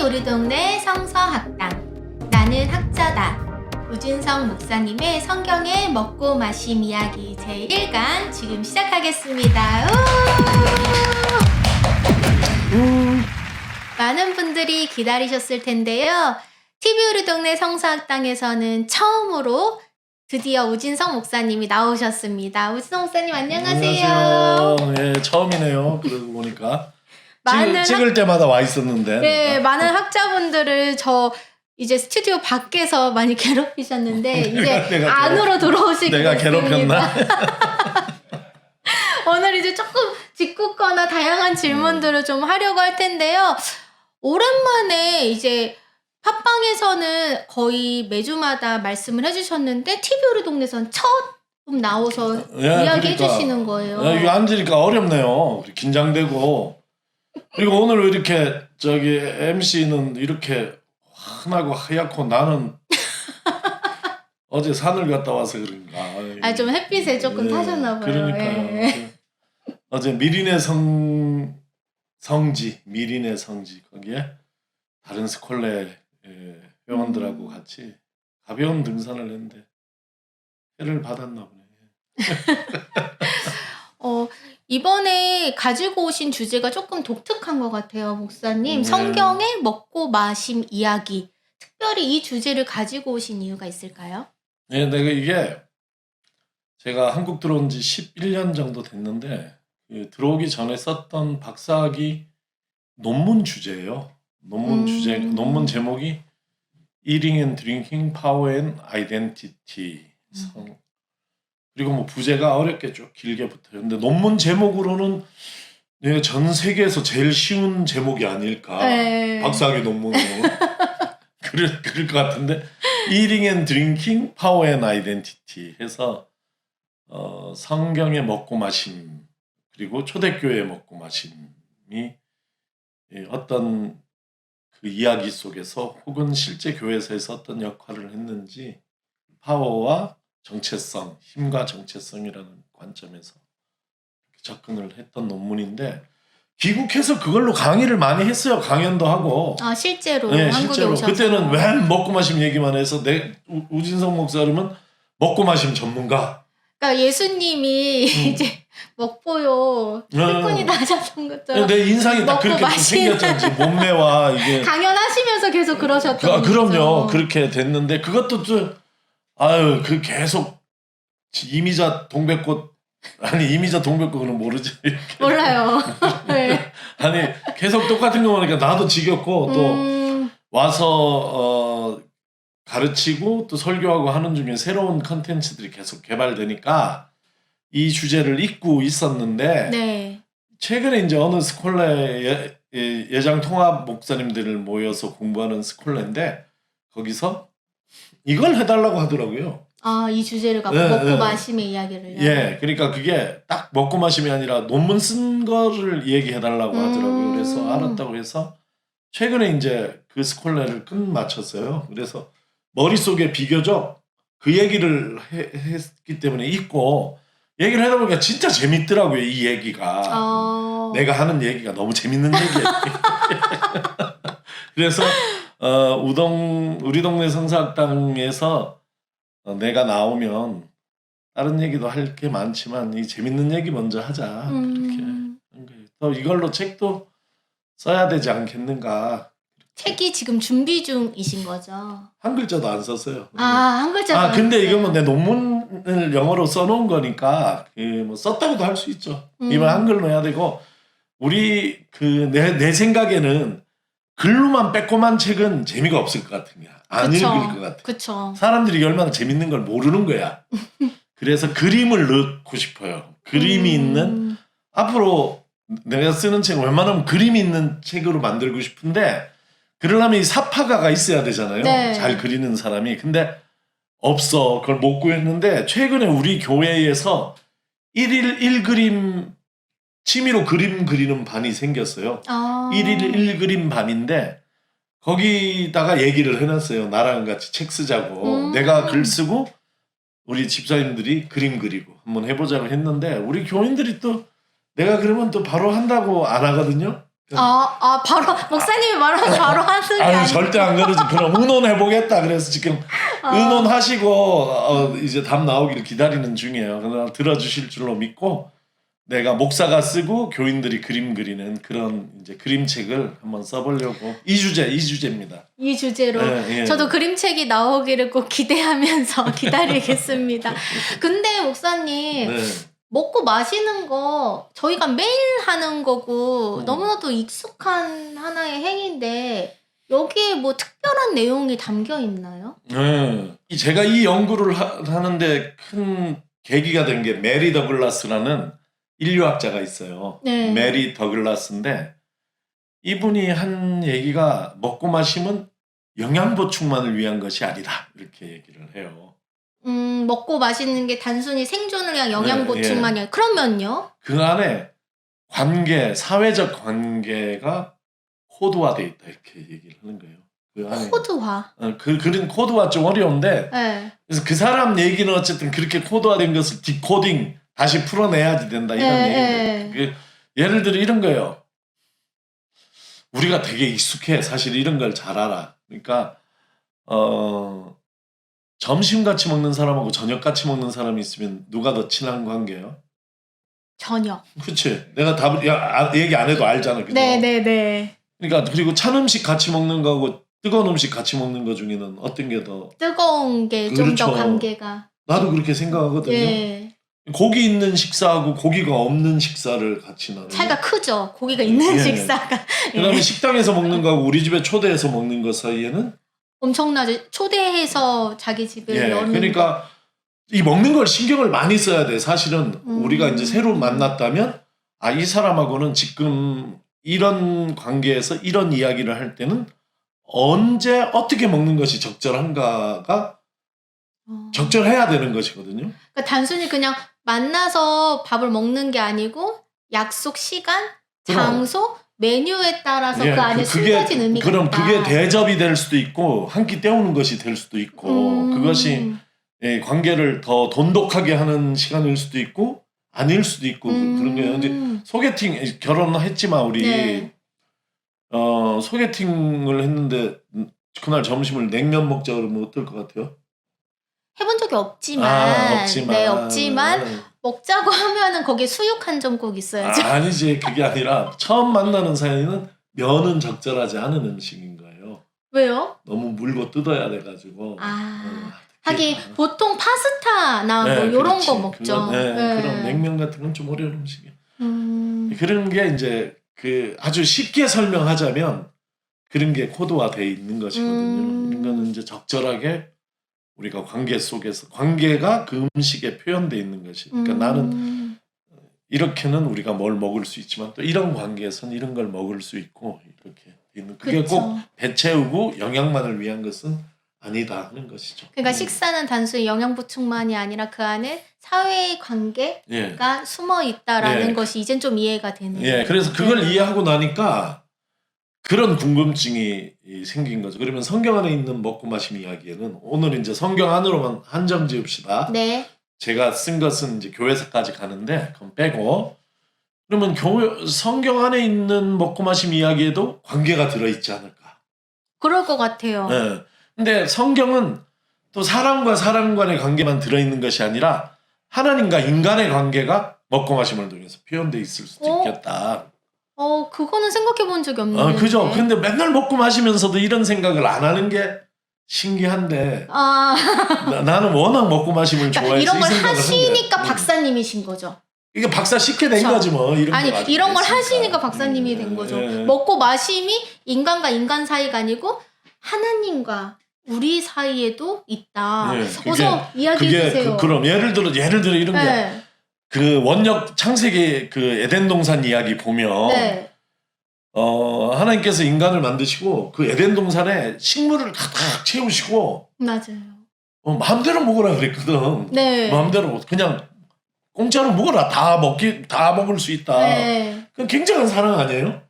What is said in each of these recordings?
TV 우리 동네 성서학당. 나는 학자다. 우진성 목사님의 성경의 먹고 마심 이야기 제1강 지금 시작하겠습니다. 많은 분들이 기다리셨을 텐데요. TV 우리 동네 성서학당에서는 처음으로 드디어 우진성 목사님이 나오셨습니다. 우진성 목사님 안녕하세요. 안녕하세요. 예, 처음이네요. 그러고 보니까 찍을 때마다 와 있었는데. 네, 많은 학자분들을 저 이제 스튜디오 밖에서 많이 괴롭히셨는데 이제 안으로 들어오시게 내가 괴롭혔나? 오늘 이제 조금 짓궂거나 다양한 질문들을 좀 하려고 할 텐데요. 오랜만에 이제 팟빵에서는 거의 매주마다 말씀을 해주셨는데 TV 우리 동네선 처음 나와서 이야기해 주시는 거예요. 이거 앉으니까 어렵네요. 긴장되고. 그리고 오늘 왜 이렇게 저기 MC는 이렇게 환하고 하얗고 나는 어제 산을 갔다 와서 그런가. 좀 햇빛에 조금 타셨나 봐요. 그러니까요. 예. 어제 미린의 성지 거기에 다른 스콜레 회원들하고 같이 가벼운 등산을 했는데 해를 받았나 보네. 이번에 가지고 오신 주제가 조금 독특한 것 같아요, 목사님. 성경의 먹고 마심 이야기. 특별히 이 주제를 가지고 오신 이유가 있을까요? 네, 내가 이게 제가 한국 들어온 지 11년 정도 됐는데 들어오기 전에 썼던 박사학위 논문 주제예요. 논문 제목이 Eating and Drinking Power and Identity. 그리고 뭐 부제가 어렵게 쭉 길게 붙어요. 근데 논문 제목으로는 전 세계에서 제일 쉬운 제목이 아닐까. 네. 박사학위 논문으로. 그럴 것 같은데 Eating and Drinking Power and Identity 해서 성경의 먹고 마심 그리고 초대교회의 먹고 마심이 어떤 그 이야기 속에서 혹은 실제 교회에서 어떤 역할을 했는지 파워와 정체성, 힘과 정체성이라는 관점에서 접근을 했던 논문인데 귀국해서 그걸로 강의를 많이 했어요. 강연도 하고. 실제로 네, 한국에 실제로. 오셔서. 그때는 왜 먹고 마심 얘기만 해서 우진성 목사님은 먹고 마심 전문가. 그러니까 예수님이 이제 먹보요 술꾼이 나셨던 것처럼 내 인상이 딱 그렇게 생겼잖지. 몸매와 이게 강연하시면서 계속 그러셨던 그럼요. 그렇게 됐는데 그것도 좀 그 계속 이미자 동백꽃은 모르지. 몰라요. 네. 아니 계속 똑같은 거 보니까 나도 지겹고 또 와서 가르치고 또 설교하고 하는 중에 새로운 컨텐츠들이 계속 개발되니까 이 주제를 잊고 있었는데 네. 최근에 이제 어느 스콜레 예장 통합 목사님들을 모여서 공부하는 스콜레인데 거기서 이걸 해달라고 하더라고요. 이 주제를 갖고 먹고 마심의 이야기를요. 예, 그러니까 그게 딱 먹고 마심이 아니라 논문 쓴 거를 얘기해달라고 하더라고요. 그래서 알았다고 해서 최근에 이제 그 스콜레를 끝마쳤어요. 그래서 머릿속에 비교적 그 얘기를 했기 때문에 잊고 얘기를 하다 보니까 진짜 재밌더라고요. 이 얘기가. 내가 하는 얘기가 너무 재밌는 얘기예요. 그래서 우리 동네 성서학당에서 내가 나오면 다른 얘기도 할 게 많지만 이 재밌는 얘기 먼저 하자. 그렇게 한 거예요. 또 이걸로 책도 써야 되지 않겠는가. 책이 지금 준비 중이신 거죠? 한 글자도 안 썼어요. 한 글자도 근데 이건 뭐 내 논문을 영어로 써놓은 거니까 뭐 썼다고도 할 수 있죠. 이번 한글로 해야 되고 우리 내 생각에는 글로만 빼꼼한 책은 재미가 없을 것 같은 거야. 안 읽을 것 같아. 그쵸. 사람들이 얼마나 재밌는 걸 모르는 거야. 그래서 그림을 넣고 싶어요. 그림이 있는 앞으로 내가 쓰는 책은 웬만하면 그림이 있는 책으로 만들고 싶은데 그러려면 이 사파가가 있어야 되잖아요. 네. 잘 그리는 사람이. 근데 없어. 그걸 못 구했는데 최근에 우리 교회에서 1일 1그림 취미로 그림 그리는 반이 생겼어요. 1일 1그림 반인데 거기다가 얘기를 해놨어요. 나랑 같이 책 쓰자고. 내가 글 쓰고 우리 집사님들이 그림 그리고 한번 해보자고 했는데 우리 교인들이 또 내가 그러면 또 바로 한다고 안 하거든요. 바로 목사님이 말하면 바로 하는 게 아유 아니고. 절대 안 그러지. 그럼 의논해보겠다. 그래서 지금 의논하시고 이제 답 나오기를 기다리는 중이에요. 그러나 들어주실 줄로 믿고 내가 목사가 쓰고 교인들이 그림 그리는 그런 이제 그림책을 한번 써보려고 이 주제입니다. 이 주제로 예. 저도 그림책이 나오기를 꼭 기대하면서 기다리겠습니다. 근데 목사님 네. 먹고 마시는 거 저희가 매일 하는 거고 너무나도 익숙한 하나의 행위인데 여기에 뭐 특별한 내용이 담겨 있나요? 네. 제가 이 연구를 하는데 큰 계기가 된 게 메리 더글라스라는 인류학자가 있어요. 네. 메리 더글라스인데 이분이 한 얘기가 먹고 마심은 영양 보충만을 위한 것이 아니다 이렇게 얘기를 해요. 먹고 마시는 게 단순히 생존을 위한 영양 네, 보충만이 아니라 그러면요? 그 안에 관계, 사회적 관계가 코드화돼 있다 이렇게 얘기를 하는 거예요. 그 안에 코드화. 그런 코드화 좀 어려운데 네. 그래서 그 사람 얘기는 어쨌든 그렇게 코드화된 것을 디코딩 다시 풀어내야지 된다 이런 얘기인데 예를 들어 이런 거예요. 우리가 되게 익숙해. 사실 이런 걸 잘 알아. 그러니까 점심 같이 먹는 사람하고 저녁 같이 먹는 사람이 있으면 누가 더 친한 관계예요? 저녁. 그치. 내가 답을 얘기 안 해도 알잖아. 그죠? 네네네. 그러니까 그리고 찬 음식 같이 먹는 거하고 뜨거운 음식 같이 먹는 거 중에는 어떤 게 더 뜨거운 게 좀 더 그렇죠. 관계가. 나도 그렇게 생각하거든요. 예. 고기 있는 식사하고 고기가 없는 식사를 같이 나누는 차이가 크죠. 고기가 있는 예. 식사가. 그다음에 예. 식당에서 먹는 거하고 우리 집에 초대해서 먹는 거 사이에는 엄청나죠. 초대해서 자기 집에 예, 여는. 그러니까 이 먹는 걸 신경을 많이 써야 돼. 사실은 우리가 이제 새로 만났다면 이 사람하고는 지금 이런 관계에서 이런 이야기를 할 때는 언제 어떻게 먹는 것이 적절한가가 적절해야 되는 것이거든요. 그러니까 단순히 그냥 만나서 밥을 먹는 게 아니고 약속 시간, 장소, 메뉴에 따라서 예, 그 안에 숨겨진 의미가 그럼 있다. 그게 대접이 될 수도 있고 한 끼 때우는 것이 될 수도 있고 그것이 관계를 더 돈독하게 하는 시간일 수도 있고 아닐 수도 있고 그런 거예요. 이제 소개팅 결혼했지만 우리 네. 소개팅을 했는데 그날 점심을 냉면 먹자 그러면 어떨 것 같아요? 해본 적이 없지만, 없지만. 네, 없지만 먹자고 하면은 거기에 수육 한 점 꼭 있어야죠. 아니지. 그게 아니라 처음 만나는 사이는 면은 적절하지 않은 음식인 거예요. 왜요? 너무 물고 뜯어야 돼가지고. 하긴 보통 파스타나 뭐 이런 그렇지. 거 먹죠. 그런 냉면 같은 건 좀 어려운 음식이에요. 그런 게 이제 그 아주 쉽게 설명하자면 그런 게 코드화되어 있는 것이거든요. 이런 거는 이제 적절하게 우리가 관계 속에서 관계가 그 음식에 표현되어 있는 것이. 그러니까 나는 이렇게는 우리가 뭘 먹을 수 있지만 또 이런 관계에서는 이런 걸 먹을 수 있고 이렇게 있는 그게 그쵸. 꼭 배 채우고 영양만을 위한 것은 아니다 하는 것이죠. 그러니까 식사는 단순히 영양 보충만이 아니라 그 안에 사회의 관계가 예. 숨어 있다라는 예. 것이 이젠 좀 이해가 되네요. 예, 그래서 그걸 이해하고 나니까 그런 궁금증이 생긴 거죠. 그러면 성경 안에 있는 먹고 마심 이야기에는 오늘 이제 성경 안으로만 한정 지읍시다. 네. 제가 쓴 것은 이제 교회사까지 가는데 그건 빼고 그러면 성경 안에 있는 먹고 마심 이야기에도 관계가 들어있지 않을까? 그럴 것 같아요. 예. 근데 성경은 또 사람과 사람 간의 관계만 들어있는 것이 아니라 하나님과 인간의 관계가 먹고 마심을 통해서 표현돼 있을 수도 있겠다. 그거는 생각해 본 적이 없는데. 그죠. 근데 맨날 먹고 마시면서도 이런 생각을 안 하는 게 신기한데 나는 워낙 먹고 마심을 그러니까 좋아해서 이런 걸 이 생각을 하시니까 한 거야. 박사님이신 거죠. 이게 박사 쉽게 된 그쵸. 거지 뭐. 이런 걸 하시니까 박사님이 된 거죠. 먹고 마심이 인간과 인간 사이가 아니고 하나님과 우리 사이에도 있다. 어서 이야기해 주세요. 그럼 예를 들어 이런 게 네. 그 원력 창세기 그 에덴 동산 이야기 보면 네. 하나님께서 인간을 만드시고 그 에덴 동산에 식물을 다 채우시고 맞아요. 마음대로 먹으라 그랬거든. 네. 마음대로 그냥 공짜로 먹어라. 다 먹을 수 있다. 네. 그건 굉장한 사랑 아니에요?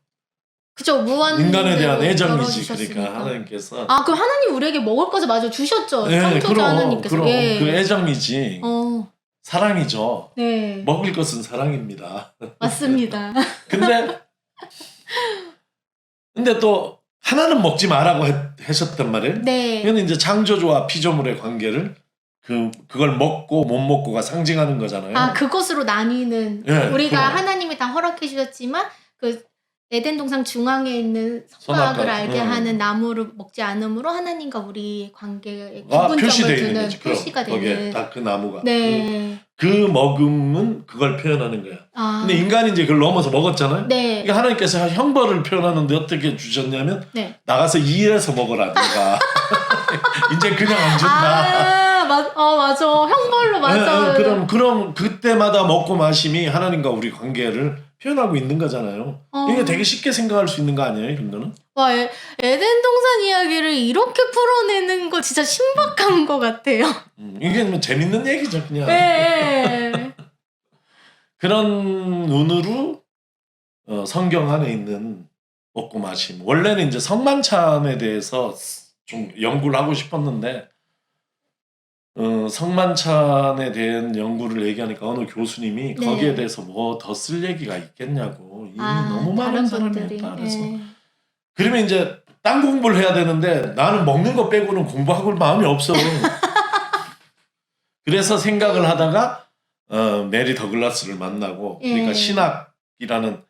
그죠. 무한 인간에 대한 애정이지. 열어주셨으니까. 그러니까 하나님께서 그럼 하나님 우리에게 먹을 것을 마저 주셨죠. 네, 창조자 하나님께서. 그럼 그 애정이지. 사랑이죠. 네. 먹을 것은 사랑입니다. 맞습니다. 근데 근데 또 하나는 먹지 말라고 하셨단 말이에요. 네. 이건 이제 창조주와 피조물의 관계를 그걸 먹고 못 먹고가 상징하는 거잖아요. 아, 그것으로 나뉘는 예, 우리가 그럼. 하나님이 다 허락해 주셨지만 그 에덴 동산 중앙에 있는 선악을 선악과, 알게 하는 나무를 먹지 않음으로 하나님과 우리의 관계에 아, 구분점을 표시되어 있는 두는 거지. 그럼 표시가 거기에 되는. 딱 그 나무가. 네. 그 먹음은 그걸 표현하는 거야. 아. 근데 인간이 이제 그걸 넘어서 먹었잖아요. 네. 그러니까 하나님께서 형벌을 표현하는데 어떻게 주셨냐면 네. 나가서 일해서 먹어라 네가. 이제 그냥 안 준다. 아, 맞아. 형벌로 맞아. 그럼 그때마다 먹고 마심이 하나님과 우리 관계를 표현하고 있는 거잖아요. 이게 되게 쉽게 생각할 수 있는 거 아니에요, 이런 거는? 와, 에덴 동산 이야기를 이렇게 풀어내는 거 진짜 신박한 것 같아요. 이게 뭐 재밌는 얘기죠, 그냥. 네. 그런 눈으로 성경 안에 있는 먹고 마심. 원래는 이제 성만찬에 대해서 좀 연구를 하고 싶었는데 성만찬에 대한 연구를 얘기하니까 어느 교수님이 네. 거기에 대해서 뭐 더 쓸 얘기가 있겠냐고. 이미 너무 많은 사람이 했다 그래서. 네. 그러면 이제 딴 공부를 해야 되는데 나는 먹는 거 빼고는 공부하고 마음이 없어. 그래서 생각을 하다가 메리 더글라스를 만나고 그러니까 신학이라는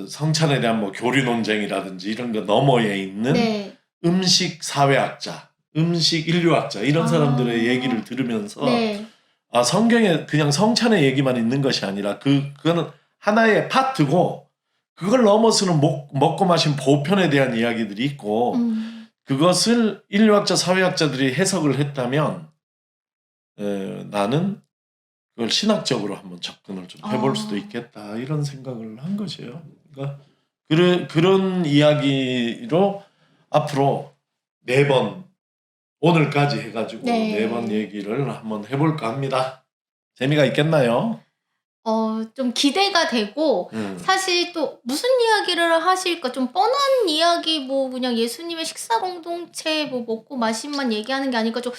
성찬에 대한 뭐 교류 논쟁이라든지 이런 거 너머에 있는 네. 음식 사회학자, 음식 인류학자 이런 사람들의 얘기를 들으면서 네. 아, 성경에 그냥 성찬의 얘기만 있는 것이 아니라 그거는 하나의 파트고 그걸 넘어서는 먹고 마신 보편에 대한 이야기들이 있고 그것을 인류학자, 사회학자들이 해석을 했다면 나는 그걸 신학적으로 한번 접근을 좀 해볼 수도 있겠다 이런 생각을 한 것이에요. 그러니까 그런 이야기로 앞으로 4번 오늘까지 해가지고 네. 4번 얘기를 한번 해볼까 합니다. 재미가 있겠나요? 좀 기대가 되고 사실 또 무슨 이야기를 하실까 좀 뻔한 이야기 뭐 그냥 예수님의 식사 공동체 뭐 먹고 마심만 얘기하는 게 아닐까 좀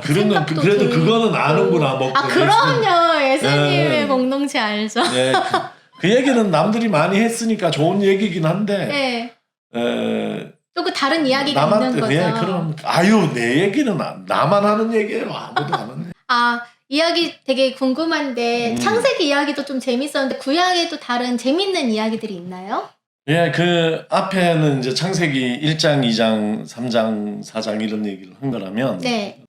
그런 건 그래도 그거는 아는구나 먹고. 그럼요. 예수님의 네. 공동체 알죠. 네, 그 얘기는 남들이 많이 했으니까 좋은 얘기긴 한데 네. 또 그 다른 이야기가 있는 거죠. 그럼 내 얘기는 나만 하는 얘기예요. 아무도 안 하는. 이야기 되게 궁금한데 창세기 이야기도 좀 재밌었는데 구약에도 다른 재밌는 이야기들이 있나요? 예, 그 앞에는 이제 창세기 1장, 2장, 3장, 4장 이런 얘기를 한 거라면 네.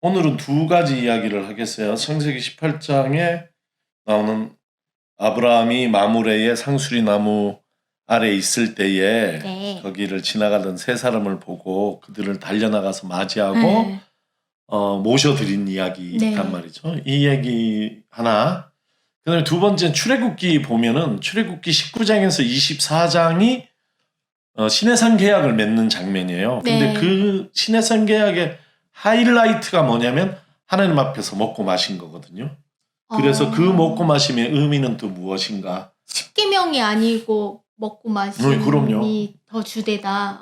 오늘은 2가지 이야기를 하겠어요. 창세기 18장에 나오는 아브라함이 마므레의 상수리 나무 아래 있을 때에 거기를 지나가던 3사람을 보고 그들을 달려나가서 맞이하고 모셔드린 이야기란 말이죠. 이 얘기 하나. 그다음에 2번째는 출애굽기 보면은 출애굽기 19장에서 24장이 시내산 계약을 맺는 장면이에요. 근데 그 시내산 계약의 하이라이트가 뭐냐면 하나님 앞에서 먹고 마신 거거든요. 그래서 그 먹고 마심의 의미는 또 무엇인가? 십계명이 아니고 먹고 마심이 그럼요. 더 주되다.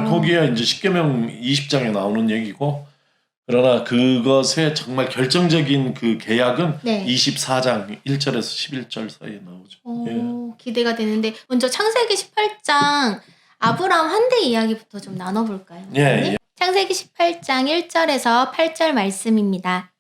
거기에 이제 십계명 20장에 나오는 얘기고 그러나 그것의 정말 결정적인 그 계약은 24장 1절에서 11절 사이에 나오죠. 기대가 되는데 먼저 창세기 18장 아브라함 환대 이야기부터 좀 나눠볼까요? 예. 창세기 18장 1절에서 8절 말씀입니다.